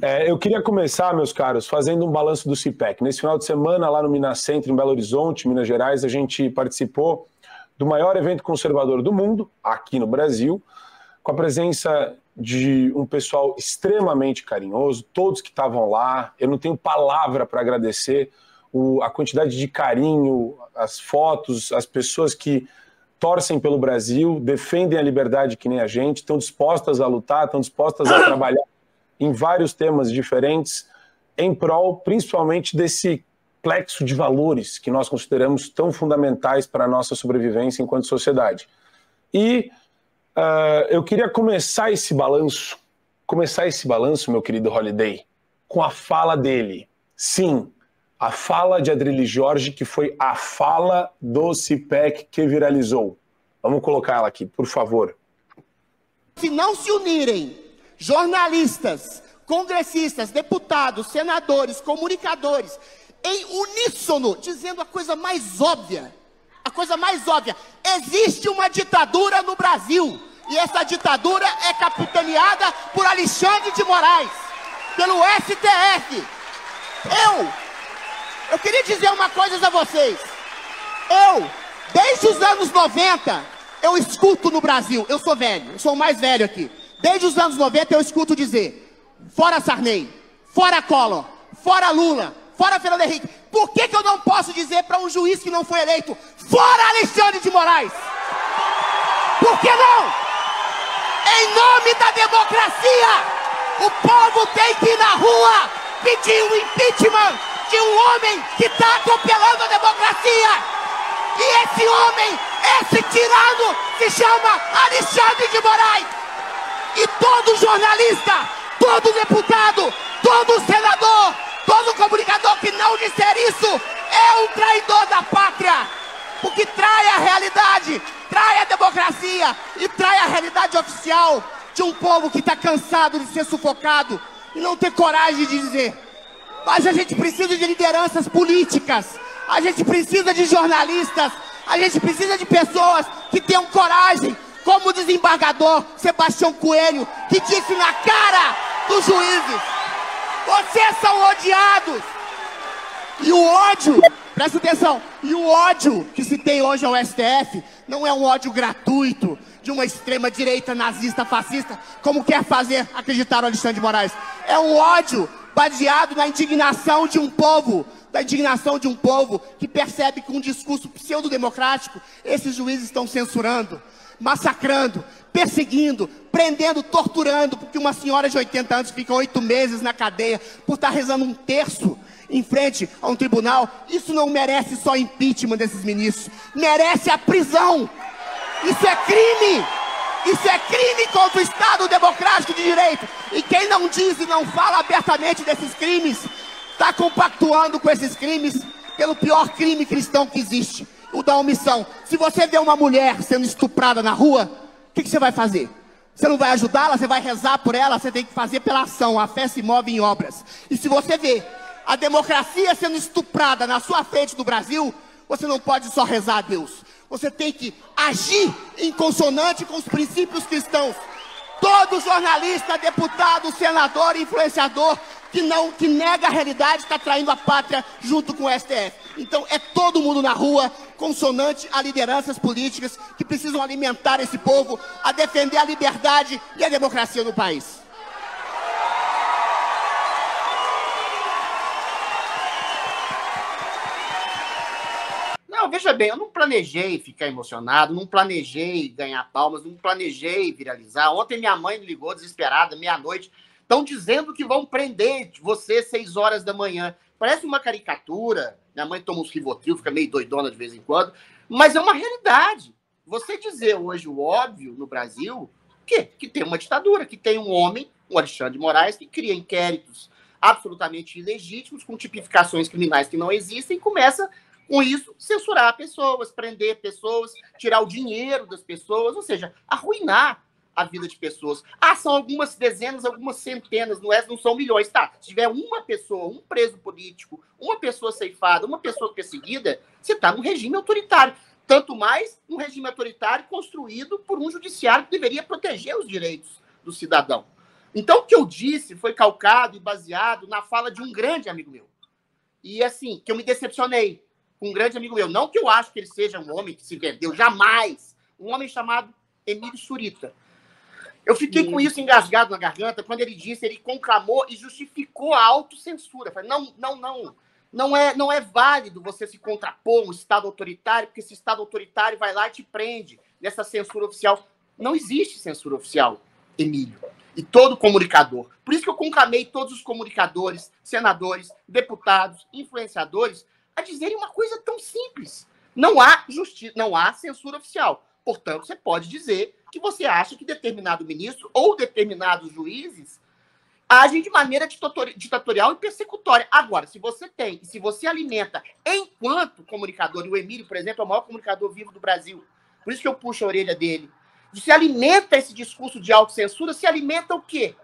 Eu queria começar, meus caros, fazendo um balanço do CIPEC. Nesse final de semana, lá no Minas Centro, em Belo Horizonte, Minas Gerais, a gente participou do maior evento conservador do mundo, aqui no Brasil, com a presença de um pessoal extremamente carinhoso, todos que estavam lá. Eu não tenho palavra para agradecer a quantidade de carinho, as fotos, as pessoas que torcem pelo Brasil, defendem a liberdade que nem a gente, estão dispostas a lutar, estão dispostas a trabalhar em vários temas diferentes, em prol, principalmente, desse plexo de valores que nós consideramos tão fundamentais para a nossa sobrevivência enquanto sociedade. E eu queria começar esse balanço, meu querido Holliday, com a fala dele. Sim, a fala de Adrilles Jorge, que foi a fala do CIPEC que viralizou. Vamos colocar ela aqui, por favor. Se não se unirem jornalistas, congressistas, deputados, senadores, comunicadores, em uníssono, dizendo a coisa mais óbvia, existe uma ditadura no Brasil, e essa ditadura é capitaneada por Alexandre de Moraes, pelo STF. Eu queria dizer uma coisa a vocês. Desde os anos 90, eu escuto no Brasil, eu sou velho, eu sou o mais velho aqui. Desde os anos 90 eu escuto dizer: fora Sarney, fora Collor, fora Lula, fora Fernando Henrique. Por que eu não posso dizer para um juiz que não foi eleito: fora Alexandre de Moraes? Por que não? Em nome da democracia, o povo tem que ir na rua pedir o impeachment de um homem que está atropelando a democracia. E esse homem, esse tirano, se chama Alexandre de Moraes. E todo jornalista, todo deputado, todo senador, todo comunicador que não disser isso é um traidor da pátria. Porque trai a realidade, trai a democracia e trai a realidade oficial de um povo que está cansado de ser sufocado e não ter coragem de dizer. Mas a gente precisa de lideranças políticas, a gente precisa de jornalistas, a gente precisa de pessoas que tenham coragem, como o desembargador Sebastião Coelho, que disse na cara dos juízes: vocês são odiados. E o ódio, presta atenção, e o ódio que se tem hoje ao STF não é um ódio gratuito de uma extrema-direita nazista, fascista, como quer fazer acreditar o Alexandre de Moraes. É um ódio baseado na indignação de um povo, que percebe que um discurso pseudo-democrático, esses juízes estão censurando, massacrando, perseguindo, prendendo, torturando, porque uma senhora de 80 anos fica 8 meses na cadeia por estar rezando um terço em frente a um tribunal. Isso não merece só impeachment desses ministros, merece a prisão. Isso é crime! Isso é crime contra o Estado Democrático de Direito. E quem não diz e não fala abertamente desses crimes, está compactuando com esses crimes pelo pior crime cristão que existe, o da omissão. Se você vê uma mulher sendo estuprada na rua, o que você vai fazer? Você não vai ajudá-la, você vai rezar por ela, você tem que fazer pela ação. A fé se move em obras. E se você vê a democracia sendo estuprada na sua frente do Brasil, você não pode só rezar a Deus. Você tem que agir em consonante com os princípios cristãos. Todo jornalista, deputado, senador, influenciador que nega a realidade está traindo a pátria junto com o STF. Então é todo mundo na rua, consonante a lideranças políticas que precisam alimentar esse povo a defender a liberdade e a democracia no país. Não, veja bem, eu não planejei ficar emocionado, não planejei ganhar palmas, não planejei viralizar. Ontem minha mãe me ligou desesperada, meia-noite. Estão dizendo que vão prender você 6 horas da manhã. Parece uma caricatura. Minha mãe toma uns Rivotril, fica meio doidona de vez em quando. Mas é uma realidade. Você dizer hoje o óbvio no Brasil, que tem uma ditadura, que tem um homem, o Alexandre de Moraes, que cria inquéritos absolutamente ilegítimos, com tipificações criminais que não existem, e começa, com isso, censurar pessoas, prender pessoas, tirar o dinheiro das pessoas, ou seja, arruinar a vida de pessoas. São algumas dezenas, algumas centenas, não são milhões. Tá, se tiver uma pessoa, um preso político, uma pessoa ceifada, uma pessoa perseguida, você está num regime autoritário. Tanto mais um regime autoritário construído por um judiciário que deveria proteger os direitos do cidadão. Então, o que eu disse foi calcado e baseado na fala de um grande amigo meu. E, assim, que eu me decepcionei com um grande amigo meu. Não que eu acho que ele seja um homem que se vendeu, jamais. Um homem chamado Emílio Surita. Eu fiquei com isso engasgado na garganta quando ele disse, ele conclamou e justificou a autocensura. Eu falei, não é válido você se contrapor a um Estado autoritário, porque esse Estado autoritário vai lá e te prende nessa censura oficial. Não existe censura oficial, Emílio. E todo comunicador. Por isso que eu conclamei todos os comunicadores, senadores, deputados, influenciadores, a dizerem uma coisa tão simples. Não há justiça, não há censura oficial. Portanto, você pode dizer que você acha que determinado ministro ou determinados juízes agem de maneira ditatorial e persecutória. Agora, se você alimenta enquanto comunicador, e o Emílio, por exemplo, é o maior comunicador vivo do Brasil, por isso que eu puxo a orelha dele, se alimenta esse discurso de autocensura, se alimenta o quê?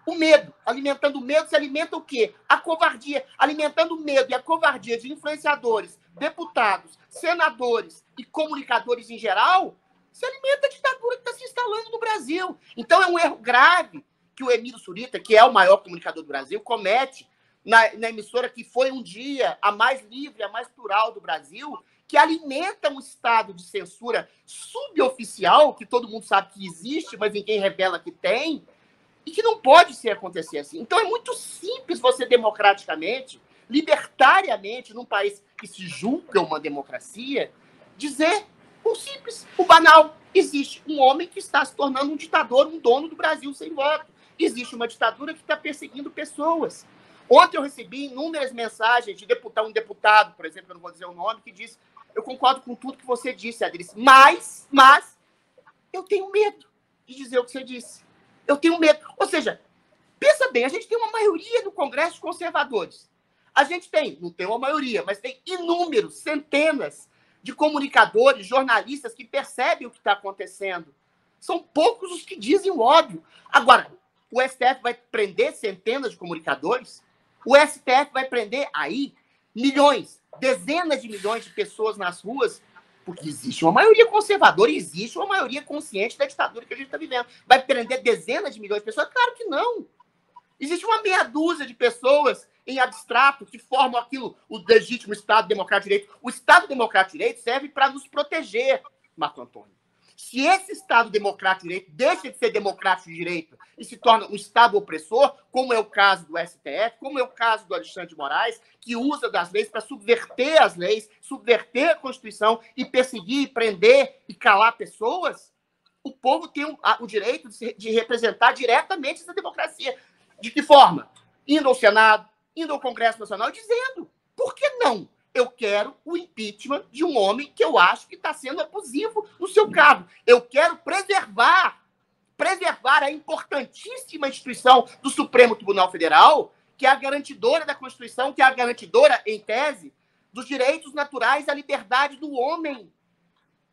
O medo. Alimentando o medo, se alimenta o quê? A covardia. Alimentando o medo e a covardia de influenciadores, deputados, senadores e comunicadores em geral, se alimenta a ditadura que está se instalando no Brasil. Então é um erro grave que o Emílio Surita, que é o maior comunicador do Brasil, comete na emissora que foi um dia a mais livre, a mais plural do Brasil, que alimenta um estado de censura suboficial, que todo mundo sabe que existe, mas ninguém revela que tem, e que não pode acontecer assim. Então é muito simples você democraticamente, libertariamente, num país que se julga uma democracia, dizer o simples, o banal. Existe um homem que está se tornando um ditador, um dono do Brasil sem voto. Existe uma ditadura que está perseguindo pessoas. Ontem eu recebi inúmeras mensagens de um deputado, por exemplo, eu não vou dizer o nome, que disse: eu concordo com tudo que você disse, Adriles, mas eu tenho medo de dizer o que você disse. Eu tenho medo. Ou seja, pensa bem, a gente tem uma maioria no Congresso de conservadores. A gente não tem uma maioria, mas tem inúmeros, centenas de comunicadores, jornalistas que percebem o que está acontecendo. São poucos os que dizem o óbvio. Agora, o STF vai prender centenas de comunicadores? O STF vai prender aí milhões, dezenas de milhões de pessoas nas ruas, porque existe uma maioria conservadora e existe uma maioria consciente da ditadura que a gente está vivendo. Vai prender dezenas de milhões de pessoas? Claro que não. Existe uma meia dúzia de pessoas em abstrato que formam aquilo, o legítimo Estado Democrático de Direito. O Estado Democrático de Direito serve para nos proteger, Marco Antônio. Se esse Estado Democrático de Direito deixa de ser democrático de direito e se torna um Estado opressor, como é o caso do STF, como é o caso do Alexandre de Moraes, que usa das leis para subverter as leis, subverter a Constituição e perseguir, prender e calar pessoas, o povo tem o direito de representar diretamente essa democracia. De que forma? Indo ao Senado, indo ao Congresso Nacional e dizendo: por que não? Eu quero o impeachment de um homem que eu acho que está sendo abusivo no seu cargo. Eu quero preservar a importantíssima instituição do Supremo Tribunal Federal, que é a garantidora da Constituição, que é a garantidora, em tese, dos direitos naturais à liberdade do homem.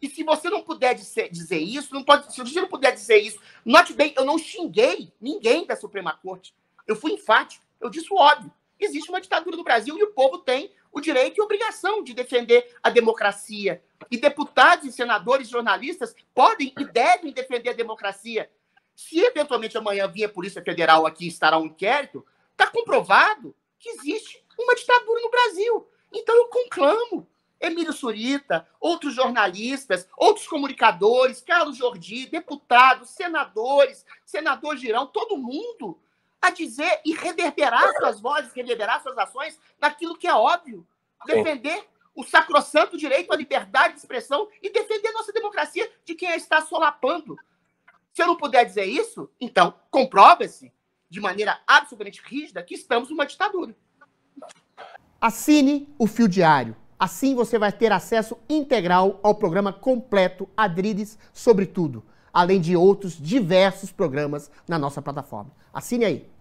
E se você não puder dizer isso, se você não puder dizer isso, note bem, eu não xinguei ninguém da Suprema Corte. Eu fui enfático, eu disse o óbvio. Existe uma ditadura no Brasil e o povo tem o direito e a obrigação de defender a democracia. E deputados e senadores, jornalistas podem e devem defender a democracia. Se eventualmente amanhã vir a Polícia Federal aqui e instaurar um inquérito, está comprovado que existe uma ditadura no Brasil. Então eu conclamo Emílio Surita, outros jornalistas, outros comunicadores, Carlos Jordi, deputados, senadores, senador Girão, todo mundo a dizer e reverberar suas vozes, reverberar suas ações naquilo que é óbvio. Defender o sacrossanto direito à liberdade de expressão e defender a nossa democracia de quem a está solapando. Se eu não puder dizer isso, então comprova-se de maneira absolutamente rígida que estamos numa ditadura. Assine o Fio Diário. Assim você vai ter acesso integral ao programa completo Adriles sobre tudo, além de outros diversos programas na nossa plataforma. Assine aí.